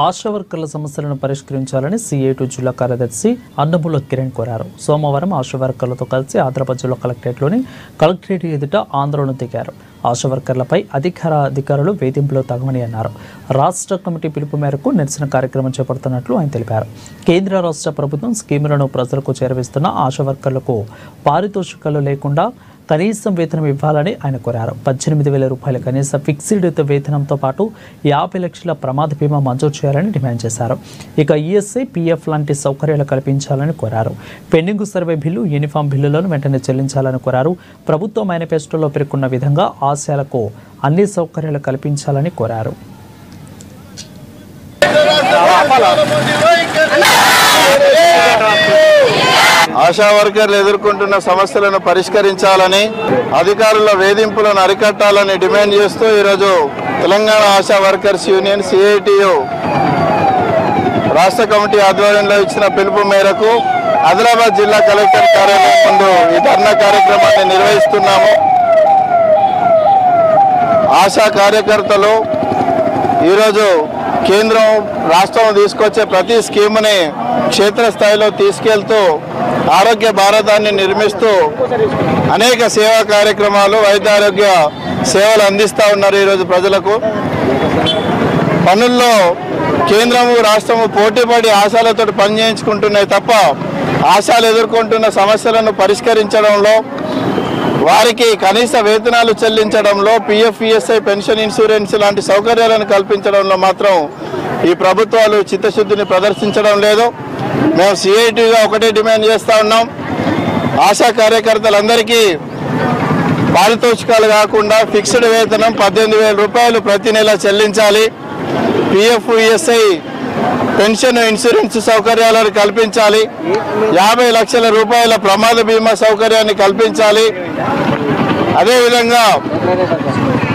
ఆశా వర్కర్ల సమస్యలను పరిష్కరించాలని సిఐటి జిల్లా కార్యదర్శి అన్నముల కిరణ్ కోరారు. సోమవారం ఆశా వర్కర్లతో కలిసి ఆదిలాబాద్ జిల్లా కలెక్టరేట్ ఎదుట ఆందోళన దిగారు. ఆశా వర్కర్లపై అధికారులు వేధింపులు తగవని అన్నారు. రాష్ట్ర కమిటీ పిలుపు మేరకు నిరసన కార్యక్రమం చేపడుతున్నట్లు ఆయన తెలిపారు. కేంద్ర రాష్ట్ర ప్రభుత్వం స్కీములను ప్రజలకు చేరవేస్తున్న ఆశా వర్కర్లకు పారితోషికాలు లేకుండా కనీసం వేతనం ఇవ్వాలని ఆయన కోరారు. 18,000 రూపాయల కనీస ఫిక్స్డ్ వేతనంతో పాటు 50 లక్షల ప్రమాద బీమా మంజూరు చేయాలని డిమాండ్ చేశారు. ఇక ఈఎస్ఐ, పిఎఫ్ లాంటి సౌకర్యాలు కల్పించాలని కోరారు. పెండింగ్ సర్వే బిల్లు, యూనిఫామ్ బిల్లులను వెంటనే చెల్లించాలని కోరారు. ప్రభుత్వ మేనిఫెస్టోలో పేర్కొన్న విధంగా ఆశయాలకు అన్ని సౌకర్యాలు కల్పించాలని కోరారు. ఆశా వర్కర్లు ఎదుర్కొంటున్న సమస్యలను పరిష్కరించాలని, అధికారుల వేధింపులను అరికట్టాలని డిమాండ్ చేస్తూ ఈరోజు Telangana ASHA workers union CITU రాష్ట్ర కమిటీ ఆధ్వర్యంలో ఇచ్చిన పిలుపు మేరకు ఆదిలాబాద్ జిల్లా కలెక్టర్ కార్యాలయం ముందు ఈ ధర్నా కార్యక్రమాన్ని నిర్వహిస్తున్నాము. ఆశా కార్యకర్తలు ఈరోజు కేంద్రం, రాష్ట్రం తీసుకొచ్చే ప్రతి స్కీముని క్షేత్రస్థాయిలో తీసుకెళ్తూ ఆరోగ్య భారతాన్ని నిర్మిస్తూ అనేక సేవా కార్యక్రమాలు, వైద్య ఆరోగ్య సేవలు అందిస్తూ ఉన్నారు. ఈరోజు ప్రజలకు పనుల్లో కేంద్రము, రాష్ట్రము పోటీపడి ఆశాలతో పనిచేయించుకుంటున్నాయి తప్ప ఆశాలు ఎదుర్కొంటున్న సమస్యలను పరిష్కరించడంలో, వారికి కనీస వేతనాలు చెల్లించడంలో, పిఎఫ్, ఈఎస్ఐ, పెన్షన్, ఇన్సూరెన్స్ లాంటి సౌకర్యాలను కల్పించడంలో మాత్రం ఈ ప్రభుత్వాలు చిత్తశుద్ధిని ప్రదర్శించడం లేదు. మేము సిఐటిగా ఒకటే డిమాండ్ చేస్తూ ఉన్నాం. ఆశా కార్యకర్తలందరికీ పారితోషికాలు కాకుండా ఫిక్స్డ్ వేతనం 18,000 రూపాయలు ప్రతి నెల చెల్లించాలి. పిఎఫ్, ఈఎస్ఐ, పెన్షన్, ఇన్సూరెన్స్ సౌకర్యాలను కల్పించాలి. 50 లక్షల రూపాయల ప్రమాద బీమా సౌకర్యాన్ని కల్పించాలి. అదేవిధంగా